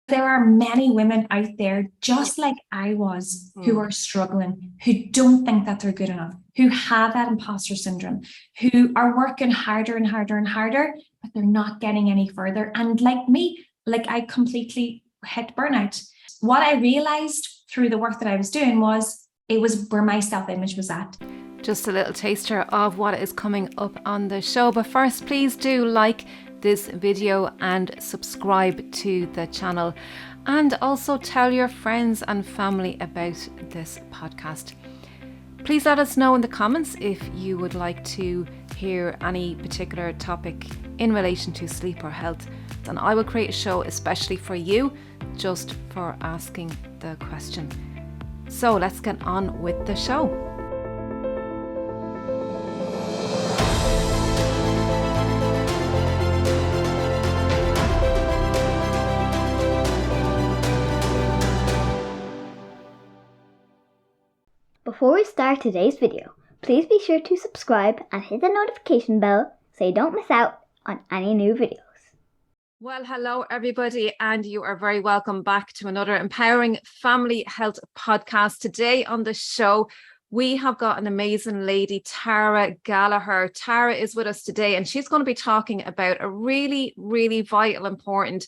There are many women out there, just like I was, who are struggling, who don't think that they're good enough, who have that imposter syndrome, who are working harder and harder and harder, but they're not getting any further. And like me, like I completely hit burnout. What I realized through the work that I was doing was it was where my self-image was at. Just a little taster of what is coming up on the show. But first, please do like this video and subscribe to the channel, and also tell your friends and family about this podcast. Please let us know in the comments if you would like to hear any particular topic in relation to sleep or health, and I will create a show especially for you, just for asking the question. So let's get on with the show. Before we start today's video, please be sure to subscribe and hit the notification bell so you don't miss out on any new videos. Well, hello everybody, and you are very welcome back to another Empowering Family Health podcast. Today on the show, we have got an amazing lady, Tara Gallagher. Tara is with us today, and she's going to be talking about a really, really vital, important,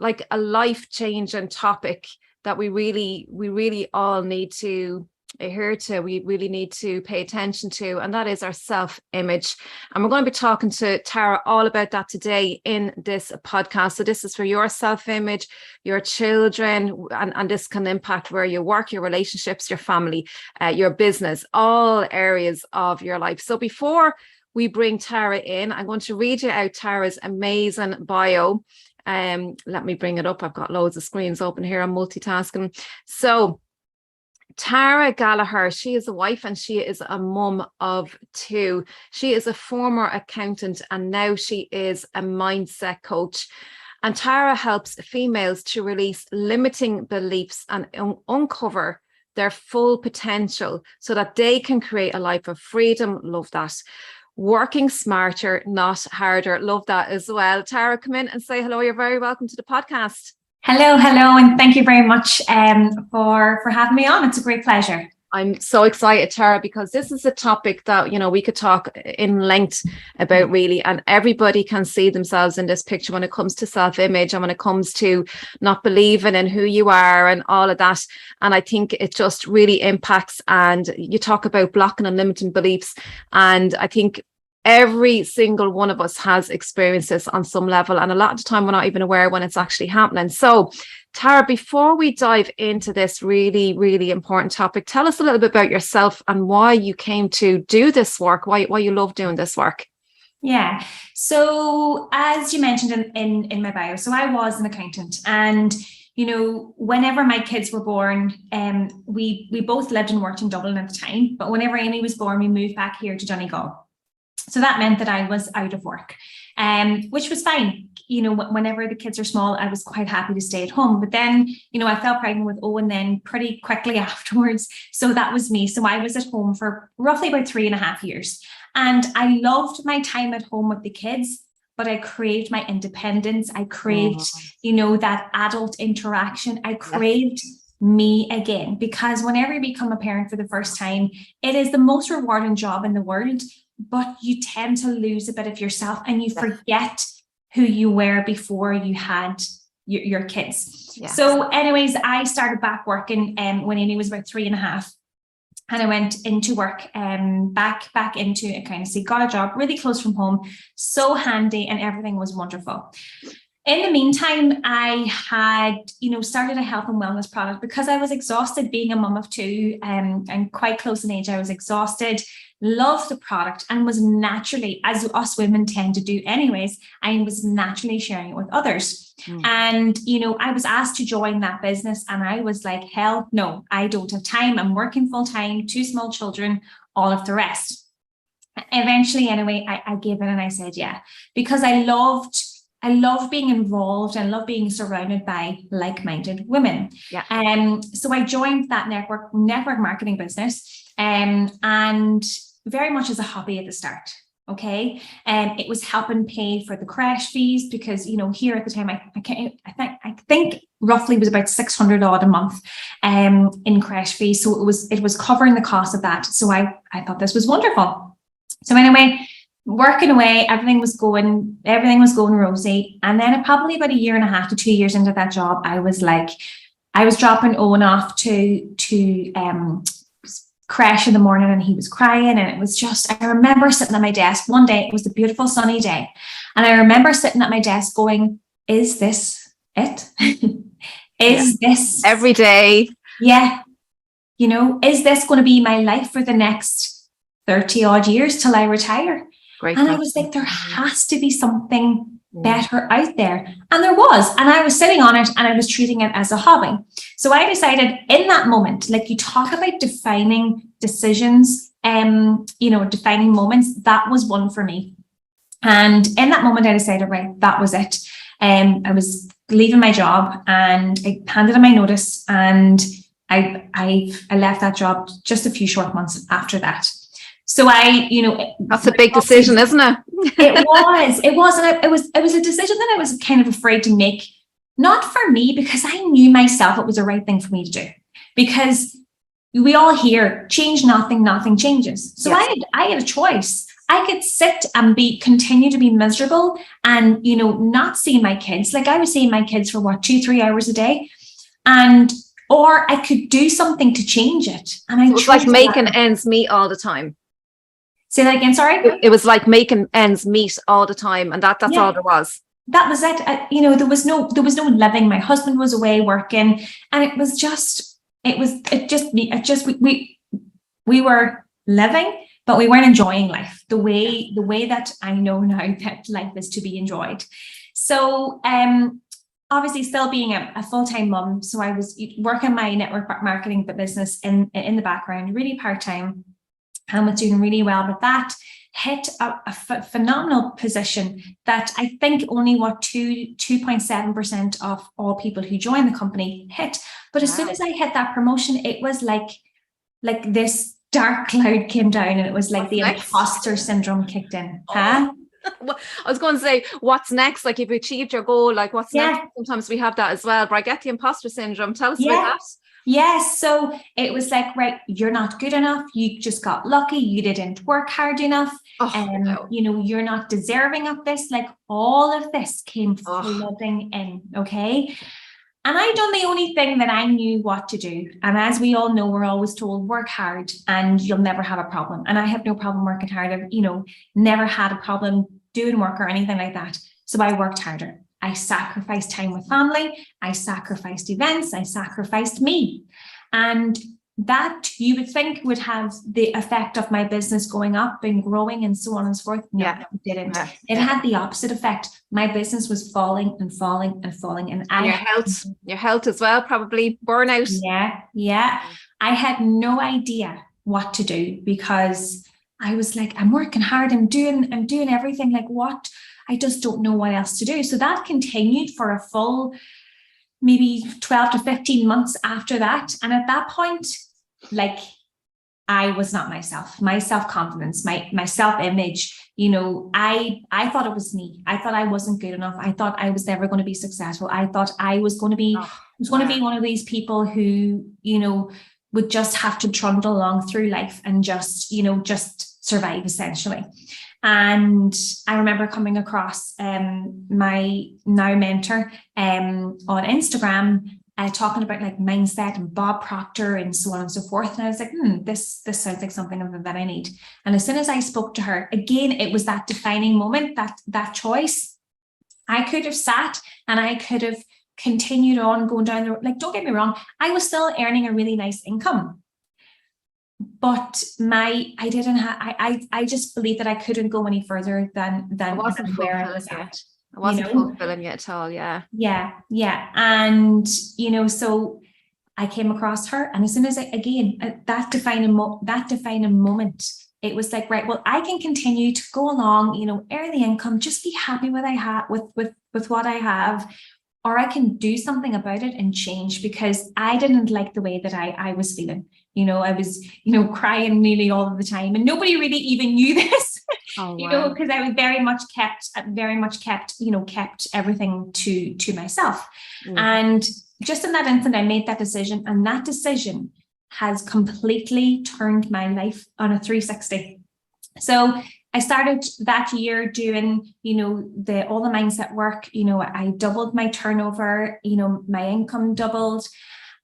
like a life-changing topic that we really all need to we really need to pay attention to, and that is our self-image. And we're going to be talking to Tara all about that today in this podcast. So this is for your self-image, your children, and this can impact where you work, your relationships, your family, your business, all areas of your life. So before we bring Tara in, I'm going to read you out Tara's amazing bio. Let me bring it up. I've got loads of screens open here. I'm multitasking. So Tara Gallagher, she is a wife and she is a mum of two. She is a former accountant and now she is a mindset coach. And Tara helps females to release limiting beliefs and uncover their full potential so that they can create a life of freedom. Love that. Working smarter, not harder. Love that as well. Tara, come in and say hello. You're very welcome to the podcast. Hello, and thank you very much for having me on. It's a great pleasure. I'm so excited, Tara, because this is a topic that, we could talk in length about really, and everybody can see themselves in this picture when it comes to self-image and when it comes to not believing in who you are and all of that. And I think it just really impacts, and you talk about blocking and limiting beliefs. And I think every single one of us has experienced this on some level, and a lot of the time we're not even aware when it's actually happening. So Tara, before we dive into this really, really important topic, tell us a little bit about yourself and why you came to do this work, why you love doing this work. Yeah. So as you mentioned in my bio, so I was an accountant, and whenever my kids were born, we both lived and worked in Dublin at the time, but whenever Amy was born, we moved back here to Donegal. So that meant that I was out of work, which was fine. Whenever the kids are small, I was quite happy to stay at home. But then, I fell pregnant with Owen then pretty quickly afterwards. So that was me. So I was at home for roughly about 3.5 years. And I loved my time at home with the kids, but I craved my independence. I craved, that adult interaction. I craved me again, because whenever you become a parent for the first time, it is the most rewarding job in the world. But you tend to lose a bit of yourself and you forget who you were before you had your kids. Yes. So anyways, I started back working when Amy was about 3.5. And I went into work back into accountancy, got a job really close from home, so handy, and everything was wonderful. In the meantime, I had, started a health and wellness product because I was exhausted being a mum of two, and quite close in age. I was exhausted, loved the product, and was naturally, as us women tend to do anyways, I was naturally sharing it with others. And, I was asked to join that business, and I was like, hell no, I don't have time. I'm working full time, 2 small children, all of the rest. Eventually, anyway, I gave in and I said, yeah, because I love being involved and love being surrounded by like-minded women. Yeah. So I joined that network marketing business, and very much as a hobby at the start. Okay. And it was helping pay for the crash fees because, here at the time, I think roughly was about 600 odd a month in crash fees. So it was covering the cost of that. So I thought this was wonderful. So anyway, working away, everything was going rosy. And then probably about a year and a half to 2 years into that job, I was dropping Owen off to crash in the morning, and he was crying, and it was just, I remember sitting at my desk one day, it was a beautiful sunny day, and I remember sitting at my desk going, is this it? Is this every day? Yeah. Is this going to be my life for the next 30 odd years till I retire? Great. And I was like, there has to be something better out there. And there was, and I was sitting on it and I was treating it as a hobby. So I decided in that moment, like you talk about defining decisions, defining moments, that was one for me. And in that moment, I decided, right, that was it. I was leaving my job and I handed in my notice, and I left that job just a few short months after that. So that's a big decision, isn't it? It was, and it was a decision that I was kind of afraid to make, not for me, because I knew myself it was the right thing for me to do, because we all hear change nothing, nothing changes. So yes. I had a choice. I could sit and continue to be miserable and, not see my kids. Like I was seeing my kids for 2-3 hours a day, or I could do something to change it. And it was like making ends meet all the time. Say that again, sorry? It was like making ends meet all the time, and that's all there was. That was it. There was no living. My husband was away working, and it was just, we were living, but we weren't enjoying life the way that I know now that life is to be enjoyed. So, obviously still being a full-time mum. So I was working my network marketing business in the background, really part-time. And was doing really well with that, hit a phenomenal position that I think only 2.7% of all people who join the company hit. But as soon as I hit that promotion, it was like this dark cloud came down, and it was like imposter syndrome kicked in. Well, I was going to say, what's next? Like, if you achieved your goal, like what's next? Sometimes we have that as well, but I get the imposter syndrome. Tell us about that. Yes. So it was like, right, you're not good enough. You just got lucky. You didn't work hard enough. No. You're not deserving of this. Like all of this came flooding in. Okay. And I done the only thing that I knew what to do. And as we all know, we're always told, work hard and you'll never have a problem. And I have no problem working hard. I've, never had a problem doing work or anything like that. So I worked harder. I sacrificed time with family. I sacrificed events. I sacrificed me. And that you would think would have the effect of my business going up and growing and so on and so forth. No, it didn't. It had the opposite effect. My business was falling and falling and falling. And your health as well, probably burnout. Yeah. I had no idea what to do because I was like, I'm working hard. I'm doing everything. Like what? I just don't know what else to do. So that continued for a full maybe 12 to 15 months after that. And at that point, like I was not myself, my self-confidence, my self-image, I thought it was me. I thought I wasn't good enough. I thought I was never going to be successful. I thought I was going to be, be one of these people who, would just have to trundle along through life and just survive essentially. And I remember coming across my now mentor on Instagram talking about like mindset and Bob Proctor and so on and so forth. And I was like, this sounds like something that I need. And as soon as I spoke to her, again, it was that defining moment, that choice. I could have sat and I could have continued on going down the road. Like, don't get me wrong, I was still earning a really nice income. But I just believed that I couldn't go any further than where I was at. It wasn't fulfilling it at all. Yeah. And, so I came across her, and as soon as that defining moment, it was like, right, well, I can continue to go along, earn the income, just be happy with what I have, or I can do something about it and change, because I didn't like the way that I was feeling. I was, crying nearly all of the time, and nobody really even knew this. Oh, you know, wow. because I was very much kept, you know, kept everything to myself. And just in that instant, I made that decision, and that decision has completely turned my life on a 360. So I started that year doing, you know, all the mindset work. You know, I doubled my turnover, you know, my income doubled,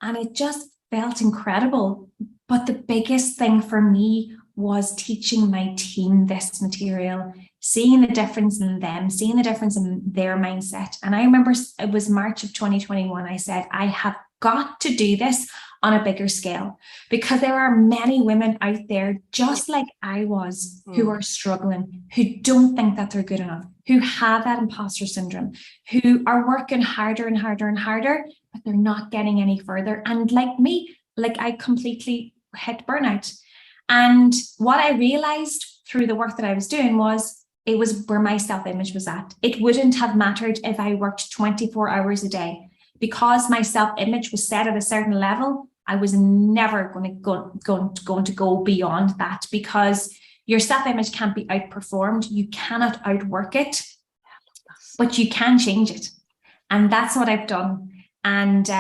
and it just felt incredible. But the biggest thing for me was teaching my team this material, seeing the difference in them, seeing the difference in their mindset. And I remember it was March of 2021. I said, I have got to do this on a bigger scale, because there are many women out there just like I was, who are struggling, who don't think that they're good enough, who have that imposter syndrome, who are working harder and harder and harder, but they're not getting any further. And like me, like I completely hit burnout. And what I realized through the work that I was doing was it was where my self-image was at. It wouldn't have mattered if I worked 24 hours a day, because my self-image was set at a certain level. I was never going to go beyond that, because your self-image can't be outperformed. You cannot outwork it, but you can change it. And that's what I've done. And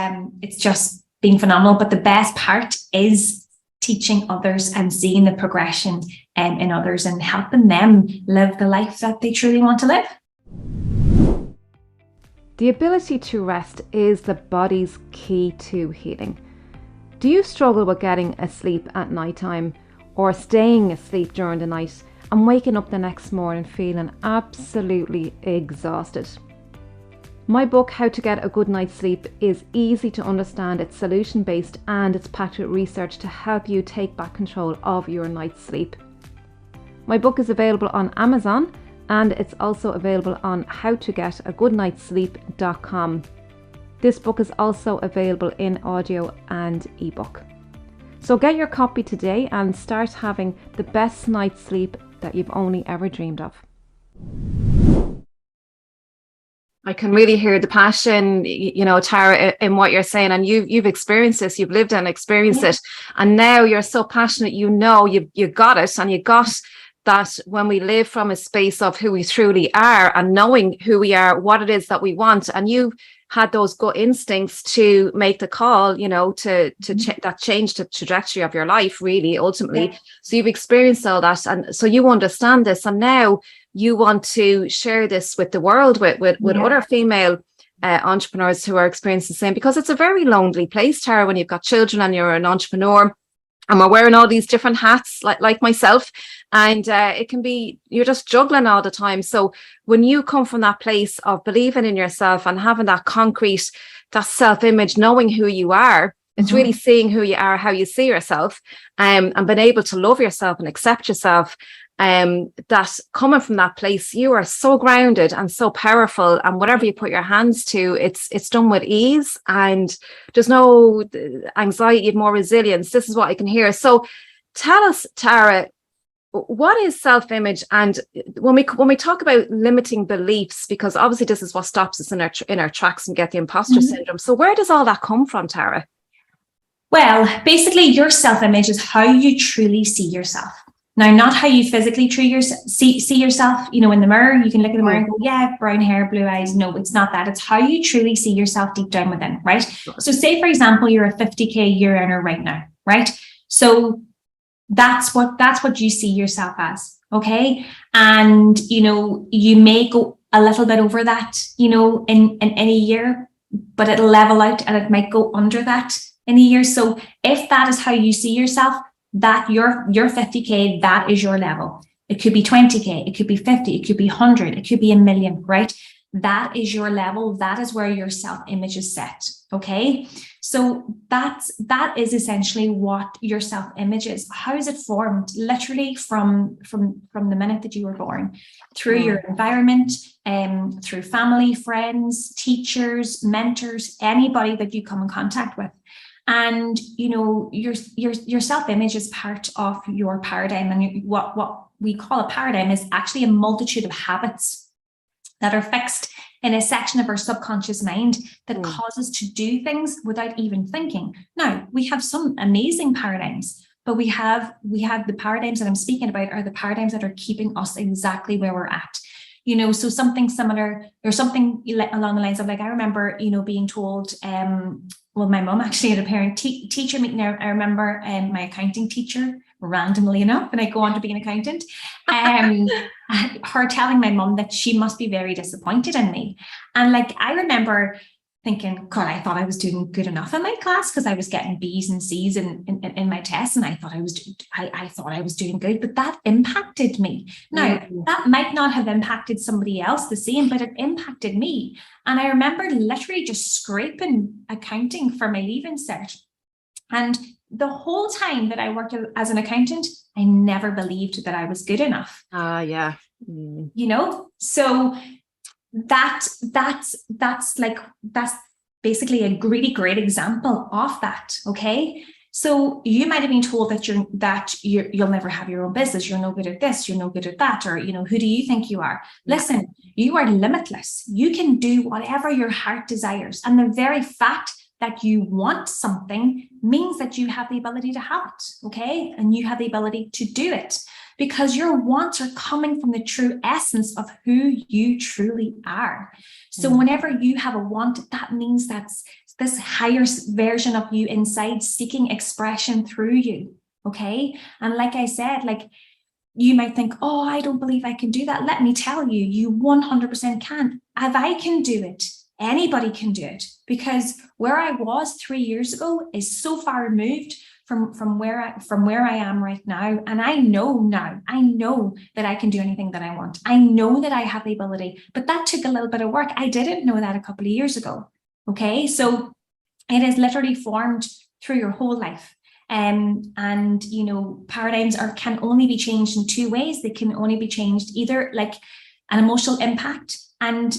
it's just been phenomenal. But the best part is teaching others and seeing the progression in others and helping them live the life that they truly want to live. The ability to rest is the body's key to healing. Do you struggle with getting asleep at nighttime, or staying asleep during the night and waking up the next morning feeling absolutely exhausted? My book, How to Get a Good Night's Sleep, is easy to understand, it's solution-based, and it's packed with research to help you take back control of your night's sleep. My book is available on Amazon, and it's also available on howtogetaggoodnightsleep.com. This book is also available in audio and ebook. So get your copy today and start having the best night's sleep that you've only ever dreamed of. I can really hear the passion, you know, Tara, in what you're saying, and you've experienced this, you've lived and experienced it, and now you're so passionate. You know, you got it, and you got that when we live from a space of who we truly are and knowing who we are, what it is that we want, and you had those gut instincts to make the call, you know, to that change the trajectory of your life, really, ultimately. Yeah. So you've experienced all that, and so you understand this, and now you want to share this with the world, with other female entrepreneurs who are experiencing the same, because it's a very lonely place, Tara, when you've got children and you're an entrepreneur. And we're wearing all these different hats, like myself, and it can be, you're just juggling all the time. So when you come from that place of believing in yourself and having that concrete, that self-image, knowing who you are, it's really seeing who you are, how you see yourself, and being able to love yourself and accept yourself. That coming from that place, you are so grounded and so powerful, and whatever you put your hands to, it's done with ease, and there's no anxiety, more resilience. This is what I can hear. So tell us, Tara, what is self-image? And when we talk about limiting beliefs, because obviously this is what stops us in our tracks and get the imposter syndrome. So where does all that come from, Tara? Well, basically your self-image is how you truly see yourself. Now, not how you physically see yourself, you know, in the mirror. You can look in the mirror and go, yeah, brown hair, blue eyes. No, it's not that. It's how you truly see yourself deep down within, right? So say, for example, you're a 50K year earner right now, right? So that's what you see yourself as, okay? And, you know, you may go a little bit over that, you know, in a year, but it'll level out and it might go under that in a year. So if that is how you see yourself, that your 50K, that is your level. It could be 20K, it could be 50, it could be 100, it could be 1 million, right? That is your level. That is where your self-image is set. Okay. So that is essentially what your self-image is. How is it formed? Literally from the minute that you were born, through your environment, through family, friends, teachers, mentors, anybody that you come in contact with. And, you know, your self-image is part of your paradigm. And what we call a paradigm is actually a multitude of habits that are fixed in a section of our subconscious mind that cause us to do things without even thinking. Now, we have some amazing paradigms, but we have the paradigms that I'm speaking about are the paradigms that are keeping us exactly where we're at. You know, so something similar or something along the lines of, like, I remember, you know, being told, well, my mom actually had a parent teacher meeting. I remember my accounting teacher, randomly enough, and I go on to be an accountant, her telling my mom that she must be very disappointed in me. And like, I remember thinking, God, I thought I was doing good enough in my class because I was getting B's and C's in my tests, and I thought I was doing good, but that impacted me. Now, that might not have impacted somebody else the same, but it impacted me. And I remember literally just scraping accounting for my leaving cert. And the whole time that I worked as an accountant, I never believed that I was good enough. Yeah. You know, so that's basically a really great example of that. Okay, so you might have been told that you'll never have your own business, you're no good at this, you're no good at that, or, you know, who do you think you are? Listen, you are limitless. You can do whatever your heart desires, and the very fact that you want something means that you have the ability to have it. Okay, and you have the ability to do it, because your wants are coming from the true essence of who you truly are. So whenever you have a want, that means that's this higher version of you inside seeking expression through you. Okay. And like I said, like, you might think, oh, I don't believe I can do that. Let me tell you, you 100% can. If I can do it, anybody can do it, because where I was 3 years ago is so far removed from where I am right now. And I know that I can do anything that I want. I know that I have the ability, but that took a little bit of work. I didn't know that a couple of years ago. Okay. So it is literally formed through your whole life. And, you know, paradigms can only be changed in two ways. They can only be changed either like an emotional impact, and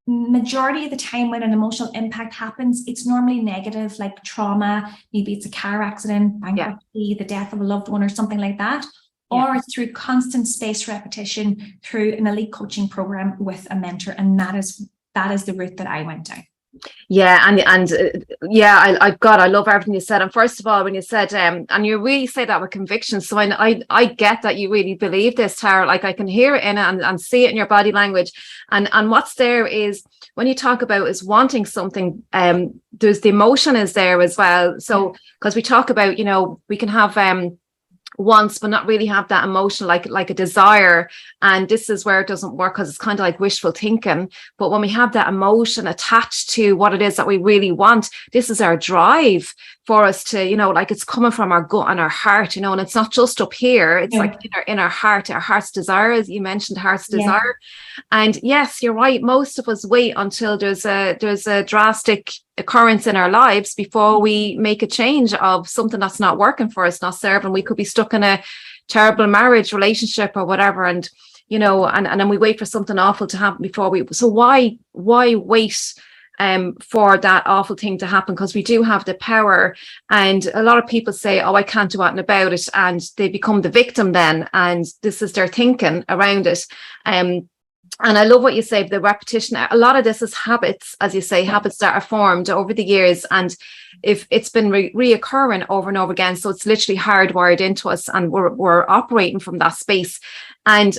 majority of the time when an emotional impact happens, it's normally negative, like trauma, maybe it's a car accident, bankruptcy, the death of a loved one or something like that, or it's through constant spaced repetition through an elite coaching program with a mentor. And that is the route that I went down. I love everything you said. And first of all, when you said and you really say that with conviction, so I get that you really believe this, Tara. Like, I can hear it in it and see it in your body language. And what's there is, when you talk about is wanting something, there's the emotion is there as well. So because we talk about, you know, we can have wants but not really have that emotion, like a desire, and this is where it doesn't work, because it's kind of like wishful thinking. But when we have that emotion attached to what it is that we really want, this is our drive for us to, you know, like, it's coming from our gut and our heart, you know, and it's not just up here, it's like in our heart's desire, as you mentioned, heart's desire. And yes, you're right, most of us wait until there's a drastic occurrence in our lives before we make a change of something that's not working for us, not serving. We could be stuck in a terrible marriage, relationship, or whatever, and, you know, and then we wait for something awful to happen before so why wait for that awful thing to happen? Because we do have the power. And a lot of people say, oh, I can't do anything about it, and they become the victim then, and this is their thinking around it. And I love what you say, the repetition. A lot of this is habits, as you say, habits that are formed over the years. And if it's been reoccurring over and over again, so it's literally hardwired into us, and we're operating from that space. And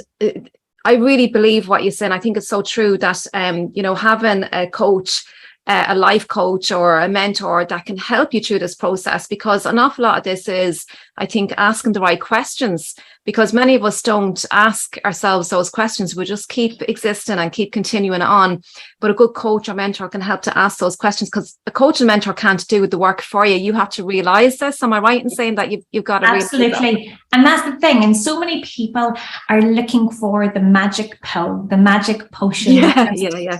I really believe what you say. And I think it's so true that, you know, having a coach, a life coach or a mentor that can help you through this process, because an awful lot of this is, I think, asking the right questions, because many of us don't ask ourselves those questions. We just keep existing and keep continuing on. But a good coach or mentor can help to ask those questions, because a coach and mentor can't do the work for you. You have to realize this. Am I right in saying that you've got to absolutely? And that's the thing. And so many people are looking for the magic pill, the magic potion.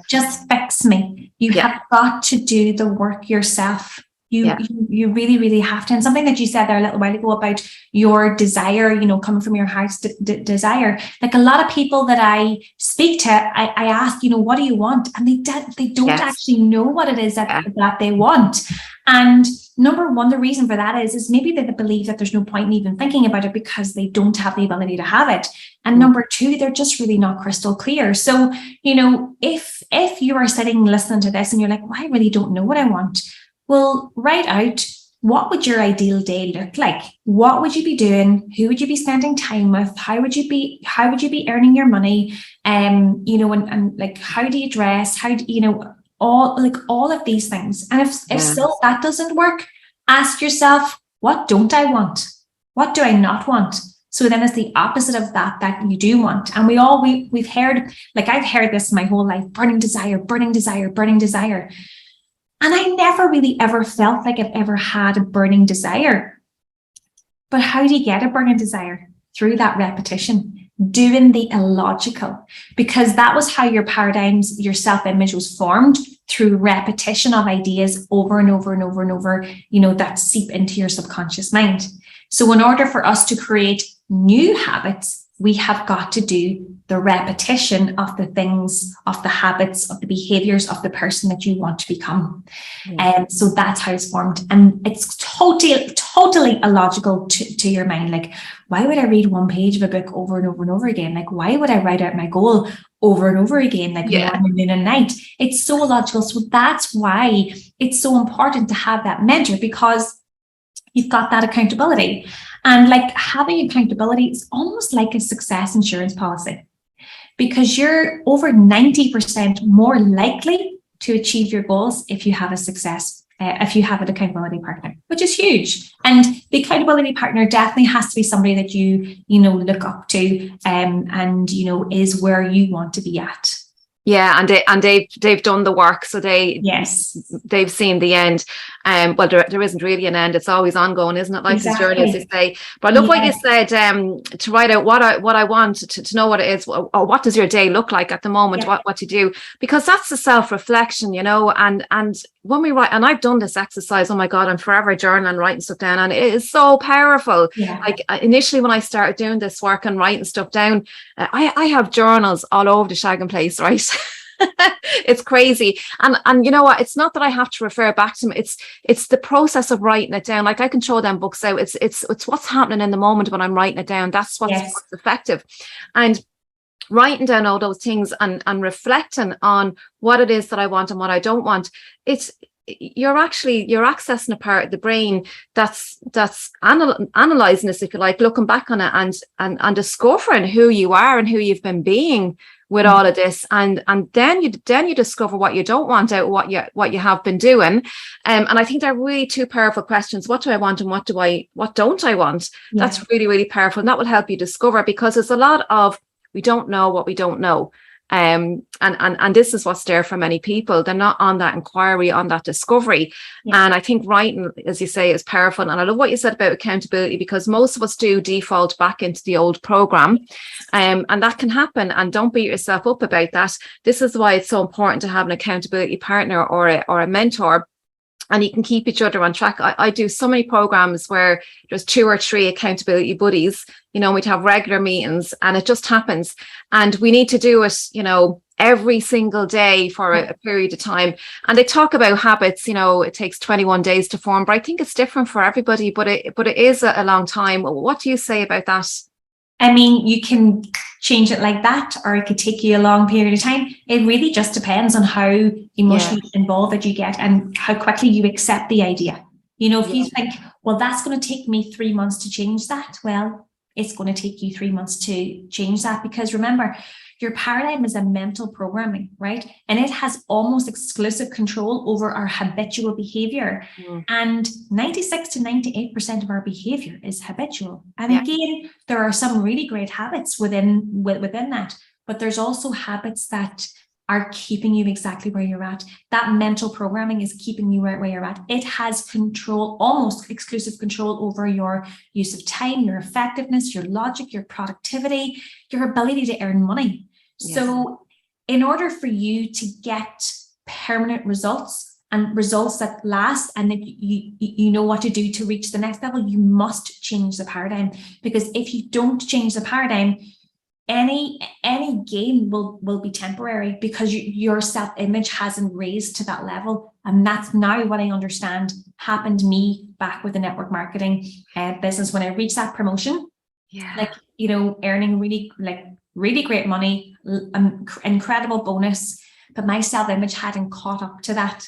Just fix me. You have got to do the work yourself. You really, really have to. And something that you said there a little while ago about your desire, you know, coming from your heart's desire. Like, a lot of people that I speak to, I ask, you know, what do you want? And they don't actually know what it is that they want. And number one, the reason for that is maybe they believe that there's no point in even thinking about it because they don't have the ability to have it. And number two, they're just really not crystal clear. So, you know, if you are sitting listening to this and you're like, well, I really don't know what I want. Well, write out what would your ideal day look like? What would you be doing? Who would you be spending time with? How would you be earning your money? You know, and like, how do you dress? How do you know, all of these things? And if still that doesn't work, ask yourself, what don't I want? What do I not want? So then it's the opposite of that you do want. And we've heard, like, I've heard this my whole life, burning desire, burning desire, burning desire. And I never really ever felt like I've ever had a burning desire. But how do you get a burning desire? Through that repetition, doing the illogical, because that was how your paradigms, your self-image was formed, through repetition of ideas over and over and over and over, you know, that seep into your subconscious mind. So in order for us to create new habits, we have got to do the repetition of the things, of the habits, of the behaviors of the person that you want to become. And so that's how it's formed. And it's totally illogical to your mind. Like, why would I read one page of a book over and over and over again? Like, why would I write out my goal over and over again, like morning, noon, and night? It's so illogical. So that's why it's so important to have that mentor, because you've got that accountability. And like, having accountability is almost like a success insurance policy, because you're over 90% more likely to achieve your goals if you have if you have an accountability partner, which is huge. And the accountability partner definitely has to be somebody that you look up to, and is where you want to be at. Yeah, and they've done the work, so they've seen the end. Well, there isn't really an end; it's always ongoing, isn't it? Life's a journey, as they say. But I love what you said, to write out what I want, to know what it is, or what does your day look like at the moment, what you do, because that's the self-reflection, and when we write, and I've done this exercise, oh my God, I'm forever journaling, writing stuff down, and it is so powerful. Like, initially when I started doing this work and writing stuff down, I have journals all over the shagging place, right? It's crazy. And you know what, it's not that I have to refer back to them, it's the process of writing it down. Like, I can throw them books out, it's what's happening in the moment when I'm writing it down. That's what's effective. And writing down all those things and reflecting on what it is that I want and what I don't want, you're accessing a part of the brain that's analyzing this, if you like, looking back on it and discovering who you are and who you've been being with all of this, and then you discover what you don't want out of what you have been doing. And I think they're really two powerful questions. What do I want and what don't I want? That's really, really powerful, and that will help you discover, because there's a lot of we don't know what we don't know. And this is what's there for many people. They're not on that inquiry, on that discovery. And I think writing, as you say, is powerful. And I love what you said about accountability, because most of us do default back into the old program, and that can happen. And don't beat yourself up about that. This is why it's so important to have an accountability partner or a mentor, and you can keep each other on track. I do so many programs where there's 2 or 3 accountability buddies, we'd have regular meetings, and it just happens. And we need to do it, every single day for a period of time. And they talk about habits, it takes 21 days to form, but I think it's different for everybody, but it is a long time. What do you say about that? I mean, you can change it like that, or it could take you a long period of time. It really just depends on how emotionally involved that you get and how quickly you accept the idea. If you think, well, that's going to take me 3 months to change that, well, it's going to take you 3 months to change that, because remember, your paradigm is a mental programming, right? And it has almost exclusive control over our habitual behavior. And 96 to 98% of our behavior is habitual. And again, there are some really great habits within that, but there's also habits that are keeping you exactly where you're at. That mental programming is keeping you right where you're at. It has control, almost exclusive control, over your use of time, your effectiveness, your logic, your productivity, your ability to earn money. So in order for you to get permanent results and results that last, and that you know what to do to reach the next level, you must change the paradigm. Because if you don't change the paradigm, any gain will be temporary, because your self-image hasn't raised to that level. And that's now what I understand happened to me back with the network marketing business. When I reached that promotion, earning really great money, incredible bonus, but my self-image hadn't caught up to that.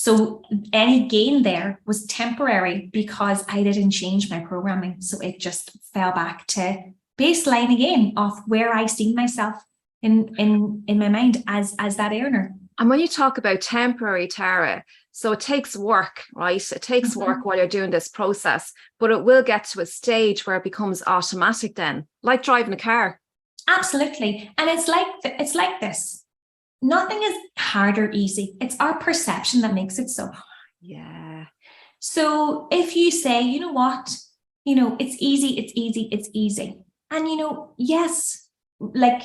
So any gain there was temporary because I didn't change my programming. So it just fell back to baseline again of where I see myself in my mind as that earner. And when you talk about temporary, Tara, so it takes work, right? It takes work while you're doing this process, but it will get to a stage where it becomes automatic then, like driving a car. Absolutely. And it's like this. Nothing is hard or easy. It's our perception that makes it so. Yeah. So if you say, you know what, it's easy. And, yes, like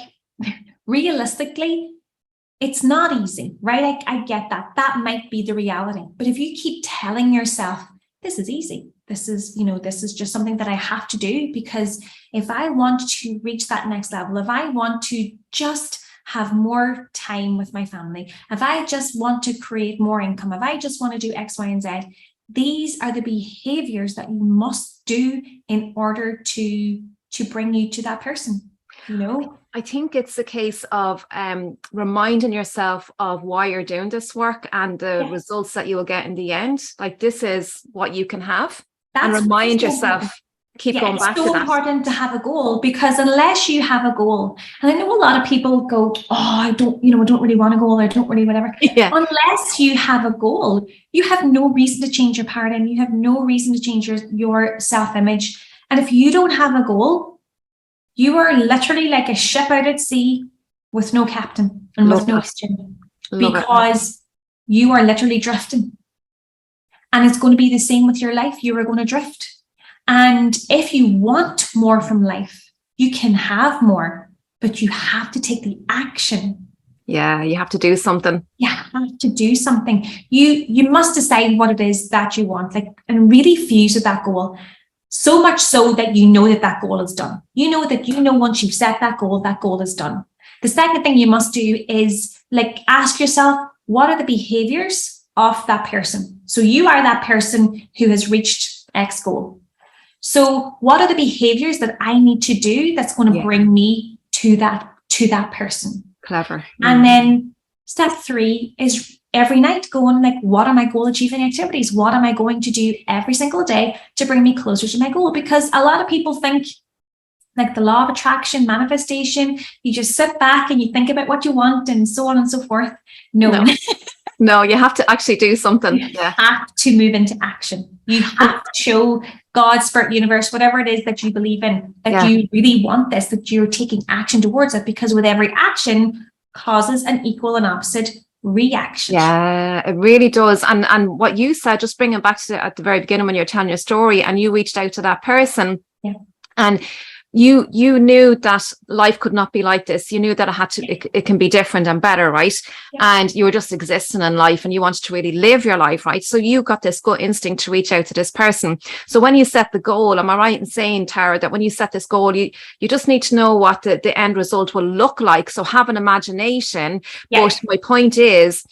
realistically, it's not easy, right? I get that. That might be the reality. But if you keep telling yourself, this is easy, this is just something that I have to do, because if I want to reach that next level, if I want to just have more time with my family, if I just want to create more income, if I just want to do X, Y, and Z, these are the behaviors that you must do in order to bring you to that person, I think it's a case of reminding yourself of why you're doing this work and the results that you will get in the end. Like, this is what you can have. And remind yourself, keep going back to that. It's so important to have a goal, because unless you have a goal, and I know a lot of people go, oh, I don't really want a goal, I don't really whatever. Yeah. Unless you have a goal, you have no reason to change your paradigm. You have no reason to change your self-image. And if you don't have a goal, you are literally like a ship out at sea with no captain and with no engine, because you are literally drifting. And it's going to be the same with your life. You are going to drift. And if you want more from life, you can have more, but you have to take the action. Yeah, you have to do something. You have to do something. You must decide what it is that you want, and really fuse with that goal. So much so that that goal is done. Once you've set that goal is done. The second thing you must do is ask yourself, what are the behaviors of that person? So you are that person who has reached X goal. So what are the behaviors that I need to do that's going to bring me to that person? Clever. And then step 3 is every night going what are my goal achieving activities? What am I going to do every single day to bring me closer to my goal? Because a lot of people think the law of attraction, manifestation, you just sit back and you think about what you want and so on and so forth. No, you have to actually do something. You have to move into action. You have to show God, spirit, universe, whatever it is that you believe in, that you really want this, that you're taking action towards it, because with every action causes an equal and opposite reaction. Yeah, it really does. And what you said, just bringing back to at the very beginning when you're telling your story and you reached out to that person, and you knew that life could not be like this. You knew that it can be different and better, right? And you were just existing in life and you wanted to really live your life, right? So you got this gut instinct to reach out to this person. So when you set the goal, am I right in saying, Tara, that when you set this goal, you just need to know what the end result will look like? So have an imagination. But my point is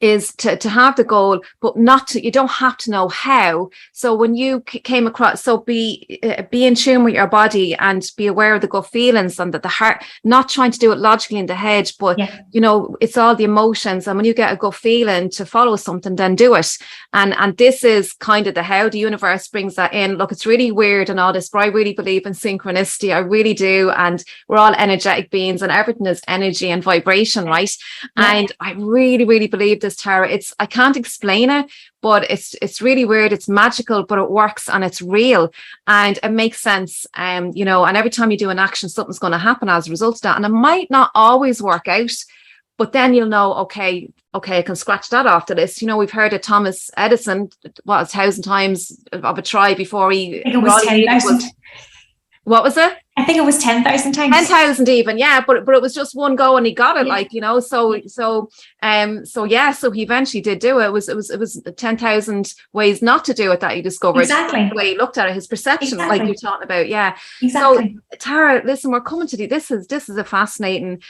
to have the goal, but you don't have to know how. So when you came across, so be in tune with your body and be aware of the gut feelings and that the heart, not trying to do it logically in the head, but it's all the emotions. And when you get a gut feeling to follow something, then do it. And this is kind of the how. The universe brings that in. Look, it's really weird and all this, but I really believe in synchronicity. I really do. And we're all energetic beings and everything is energy and vibration, right? And I really, really believe this, Tara. I can't explain it, but it's really weird. It's magical, but it works and it's real and it makes sense. And every time you do an action, something's going to happen as a result of that. And it might not always work out, but then you'll know, okay, I can scratch that off the list. We've heard of Thomas Edison, 1,000 times of a try before he. I think it was 10,000. What was it? I think it was 10,000 times. 10,000 even, but it was just one go and he got it, So he eventually did do it. It was 10,000 ways not to do it that he discovered. Exactly. The way he looked at it, his perception, like you're talking about, Exactly. So Tara, listen, we're coming to this is a fascinating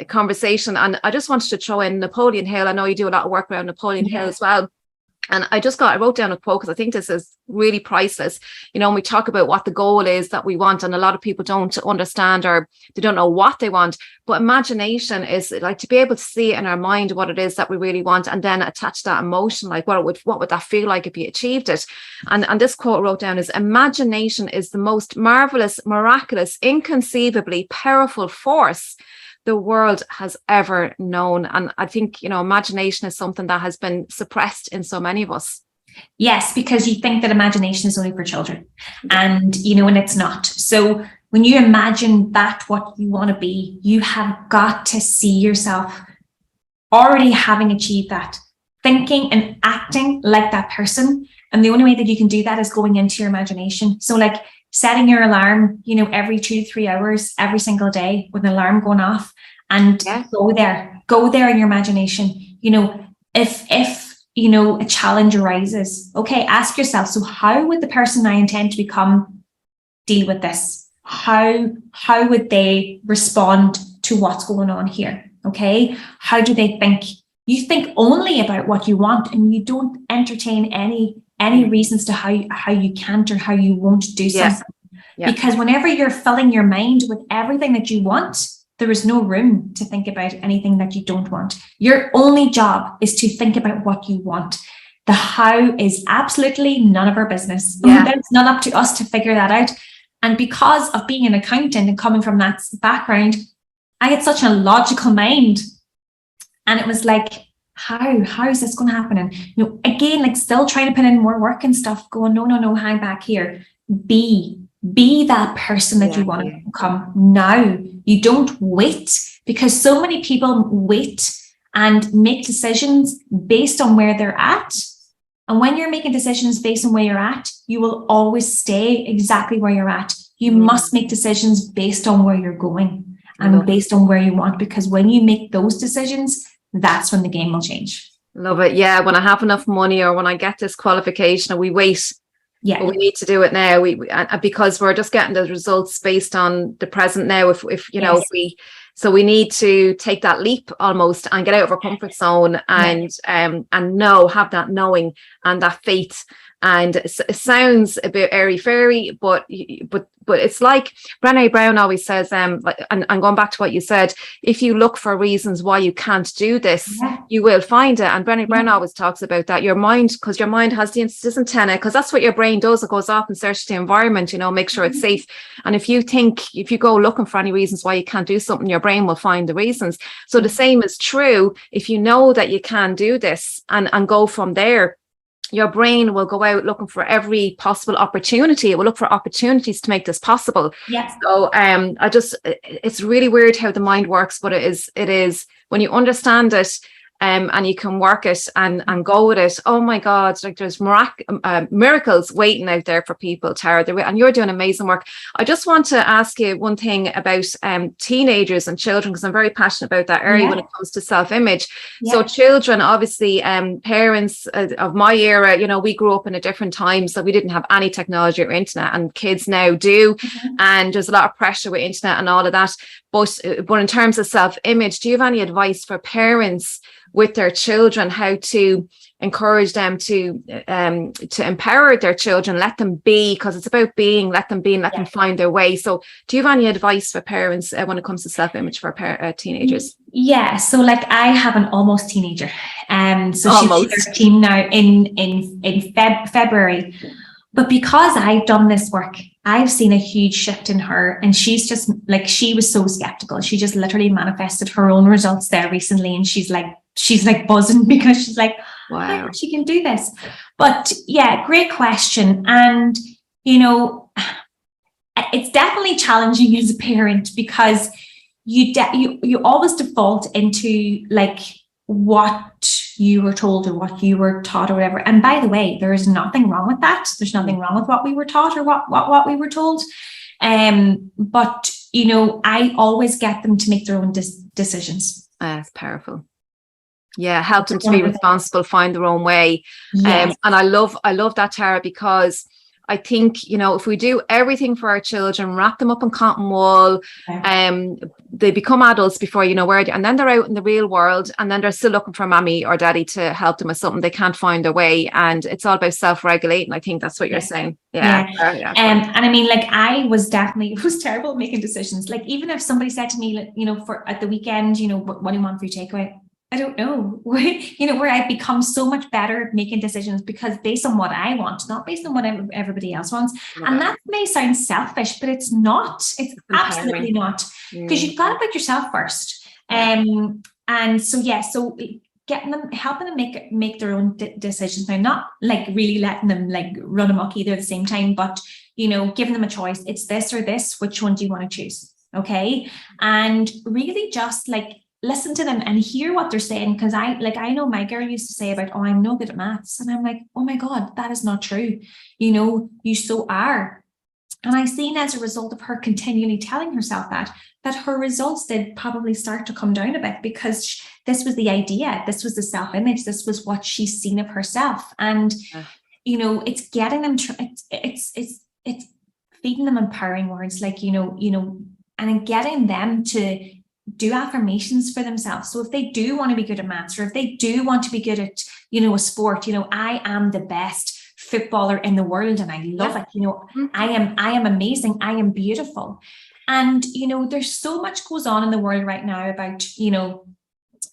conversation, and I just wanted to throw in Napoleon Hill. I know you do a lot of work around Napoleon Hill as well. And I wrote down a quote because I think this is really priceless. You know, when we talk about what the goal is that we want, and a lot of people don't understand, or they don't know what they want. But imagination is like to be able to see in our mind what it is that we really want, and then attach that emotion, like what would that feel like if you achieved it? And this quote I wrote down is, imagination is the most marvelous, miraculous, inconceivably powerful force the world has ever known. And I think, you know, imagination is something that has been suppressed in so many of us. Yes, because you think that imagination is only for children, and you know, and it's not. So when you imagine that what you want to be, you have got to see yourself already having achieved that, thinking and acting like that person. And the only way that you can do that is going into your imagination. So like setting your alarm, you know, every 2 to 3 hours, every single day, with an alarm going off, and go there in your imagination. You know, if you know, a challenge arises, okay, ask yourself, so how would the person I intend to become deal with this? How would they respond to what's going on here? Okay, how do they think? You think only about what you want, and you don't entertain any reasons to how you can't or how you won't do something. Because whenever you're filling your mind with everything that you want, there is no room to think about anything that you don't want. Your only job is to think about what you want. The how is absolutely none of our business. It's not up to us to figure that out. And because of being an accountant and coming from that background, I had such a logical mind. And it was like, how is this going to happen? And, you know, again, like still trying to put in more work and stuff, going, no, hang back here. Be that person that you want to become now. You don't wait, because so many people wait and make decisions based on where they're at. And when you're making decisions based on where you're at, you will always stay exactly where you're at. You must make decisions based on where you're going and based on where you want, because when you make those decisions, that's when the game will change. Love it. Yeah. When I have enough money, or when I get this qualification, we wait. But we need to do it now. Because we're just getting the results based on the present now. If you know, we need to take that leap almost and get out of our comfort zone and have that knowing and that faith. And it sounds a bit airy fairy, but it's like Brené Brown always says, and going back to what you said, if you look for reasons why you can't do this, you will find it. And Brené Brown always talks about that, your mind, because your mind has this antenna, because that's what your brain does. It goes off and searches the environment, you know, make sure it's safe. And if you go looking for any reasons why you can't do something, your brain will find the reasons. So the same is true. If you know that you can do this and go from there, your brain will go out looking for every possible opportunity. It will look for opportunities to make this possible. So it's really weird how the mind works, but it is when you understand it, and you can work it and go with it. Oh my God, like there's miracles waiting out there for people, Tara, and you're doing amazing work. I just want to ask you one thing about teenagers and children, because I'm very passionate about that area when it comes to self-image. So children, obviously, parents of my era, you know, we grew up in a different time, so we didn't have any technology or internet, and kids now do. And there's a lot of pressure with internet and all of that. But in terms of self-image, do you have any advice for parents with their children, how to encourage them to empower their children, let them be, because it's about being, let them be and let them find their way. So do you have any advice for parents when it comes to self-image for teenagers? Yeah, so like I have an almost teenager, so she's 13 now in February. But because I've done this work, I've seen a huge shift in her, and she's just like, she was so skeptical. She just literally manifested her own results there recently, and she's like buzzing, because she's like, wow, she can do this. But yeah, great question. And you know, it's definitely challenging as a parent, because you always default into like what you were told or what you were taught or whatever. And by the way, there is nothing wrong with that. There's nothing wrong with what we were taught or what we were told. But you know, I always get them to make their own decisions. That's powerful. Yeah, help them to be responsible, find their own way. And I love that, Tara, because I think, you know, if we do everything for our children, wrap them up in cotton wool, they become adults before you know where they, and then they're out in the real world, and then they're still looking for mommy or daddy to help them with something they can't find their way. And it's all about self-regulating. I think that's what you're saying. And I mean, like, I was terrible at making decisions. Like, even if somebody said to me, like, you know, for at the weekend, you know, what do you want for your takeaway? I don't know. You know, where I've become so much better at making decisions because based on what I want, not based on what everybody else wants. And that may sound selfish, but it's not. It's absolutely not, because you've got to put yourself first. And so helping them make their own decisions. Now, not like really letting them like run amok either at the same time, but, you know, giving them a choice. It's this or this. Which one do you want to choose? Okay. And really just like listen to them and hear what they're saying. Because I know my girl used to say about, oh, I'm no good at maths. And I'm like, oh my God, that is not true. You know, you so are. And I seen as a result of her continually telling herself that her results did probably start to come down a bit, because this was the idea, this was the self-image, this was what she's seen of herself. And, you know, it's getting them, it's feeding them empowering words, like, you know, and then getting them to do affirmations for themselves. So if they do want to be good at maths, or if they do want to be good at, you know, a sport, you know, I am the best footballer in the world and I love it. You know, I am amazing. I am beautiful. And, you know, there's so much goes on in the world right now about, you know,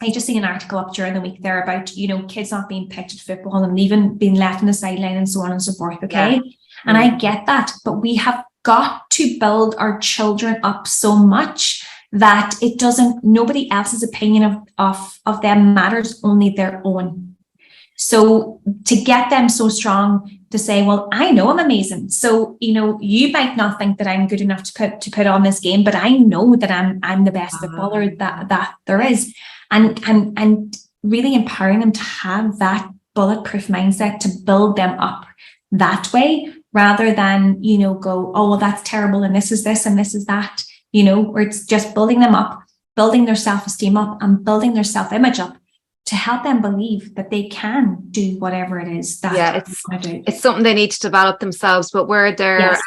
I just seen an article up during the week there about, you know, kids not being picked at football and even being left on the sideline and so on and so forth. Okay. And I get that, but we have got to build our children up so much that nobody else's opinion of them matters, only their own. So to get them so strong to say, well, I know I'm amazing. So, you know, you might not think that I'm good enough to put on this game, but I know that I'm the best footballer that there is. And really empowering them to have that bulletproof mindset to build them up that way, rather than, you know, go, oh, well, that's terrible. And this is this and this is that. You know, where it's just building them up, building their self-esteem up, and building their self-image up to help them believe that they can do whatever it is that they want to do. It's something they need to develop themselves, but where they're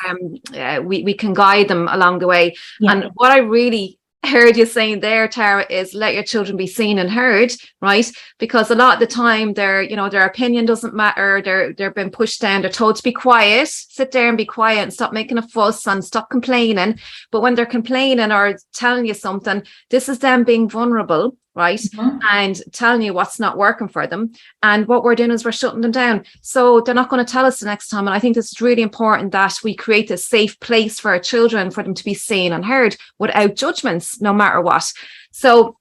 we can guide them along the way. And what I really heard you saying there, Tara, is let your children be seen and heard, right? Because a lot of the time their opinion doesn't matter. They're being pushed down. They're told to be quiet, sit there and be quiet and stop making a fuss and stop complaining. But when they're complaining or telling you something, this is them being vulnerable, right? And telling you what's not working for them. And what we're doing is we're shutting them down. So they're not going to tell us the next time. And I think this is really important that we create a safe place for our children, for them to be seen and heard without judgments, no matter what. So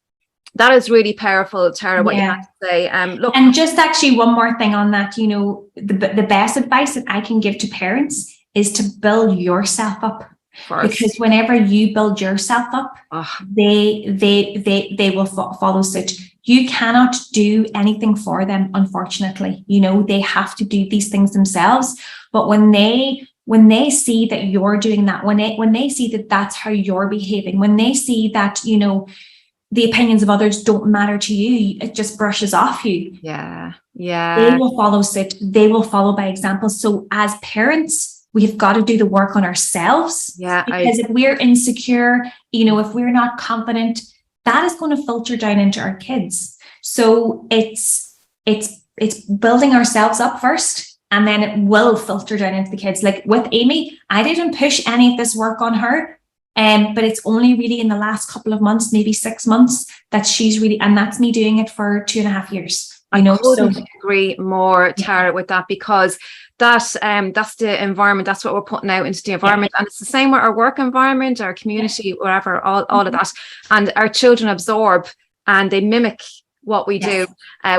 that is really powerful, Tara, what you have to say. Look, and just actually one more thing on that, you know, the best advice that I can give to parents is to build yourself up. Because whenever you build yourself up, they will follow suit. You cannot do anything for them, unfortunately. You know, they have to do these things themselves. But when they see that you're doing that, when they see that that's how you're behaving, when they see that, you know, the opinions of others don't matter to you, it just brushes off you. They will follow suit. They will follow by example. So as parents, we've got to do the work on ourselves. Because if we're insecure, you know, if we're not confident, that is going to filter down into our kids. So it's building ourselves up first, and then it will filter down into the kids. Like with Amy, I didn't push any of this work on her. But it's only really in the last couple of months, maybe 6 months, that she's really, and that's me doing it for 2.5 years. I couldn't agree more, Tara, with that, because that's the environment. That's what we're putting out into the environment. And it's the same with our work environment, our community, whatever, all of that. And our children absorb and they mimic what we do.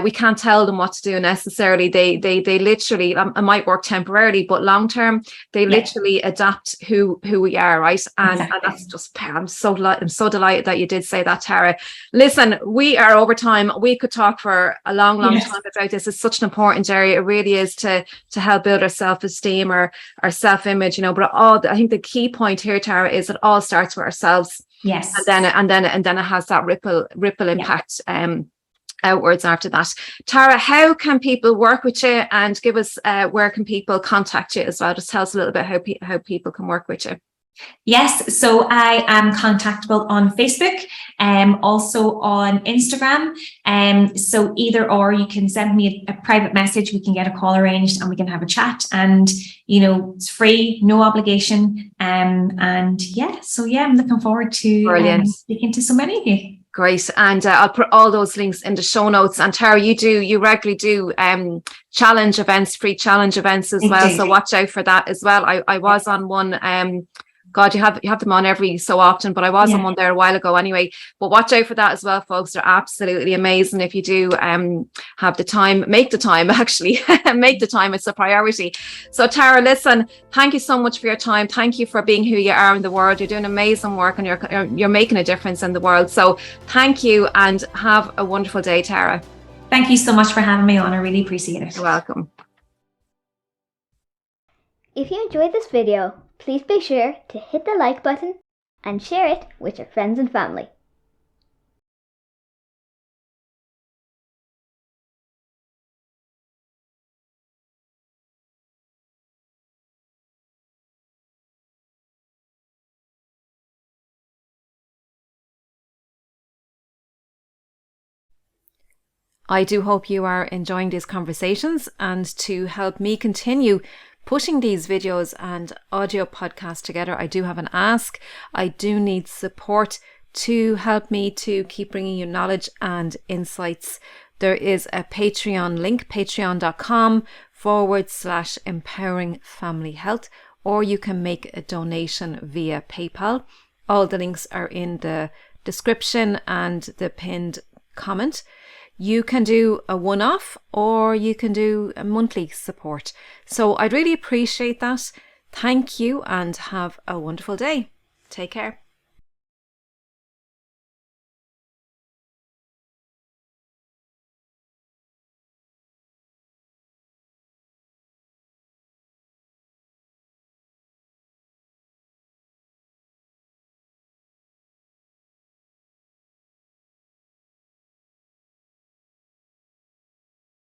We can't tell them what to do necessarily. They literally, it might work temporarily, but long term, they literally adapt who we are, right? And that's just, I'm so delighted that you did say that, Tara. Listen, we are over time. We could talk for a long time about this. It's such an important area. It really is to help build our self-esteem or our self-image, you know. But I think the key point here, Tara, is it all starts with ourselves. And then it has that ripple impact. outwards after that. Tara, how can people work with you, and give us where can people contact you as well? Just tell us a little bit how people can work with you. Yes, so I am contactable on Facebook, also on Instagram. So either or, you can send me a private message, we can get a call arranged and we can have a chat, and it's free, no obligation. And yeah, I'm looking forward to speaking to so many of you. Great. And I'll put all those links in the show notes. And Tara, you regularly do challenge events, free challenge events as well. So watch out for that as well. I was on one. God, you have them on every so often, but I was on one there a while ago anyway. But watch out for that as well, folks. They're absolutely amazing. If you do have the time, make the time, actually. Make the time. It's a priority. So Tara, listen, thank you so much for your time. Thank you for being who you are in the world. You're doing amazing work, and you're making a difference in the world. So thank you, and have a wonderful day, Tara. Thank you so much for having me on. I really appreciate it. You're welcome. If you enjoyed this video, please be sure to hit the like button and share it with your friends and family. I do hope you are enjoying these conversations, and to help me continue putting these videos and audio podcasts together, I do have an ask. I do need support to help me to keep bringing you knowledge and insights. There is a Patreon link, patreon.com/empowering family health, or you can make a donation via PayPal. All the links are in the description and the pinned comment. You can do a one-off, or you can do a monthly support. So I'd really appreciate that. Thank you, and have a wonderful day. Take care.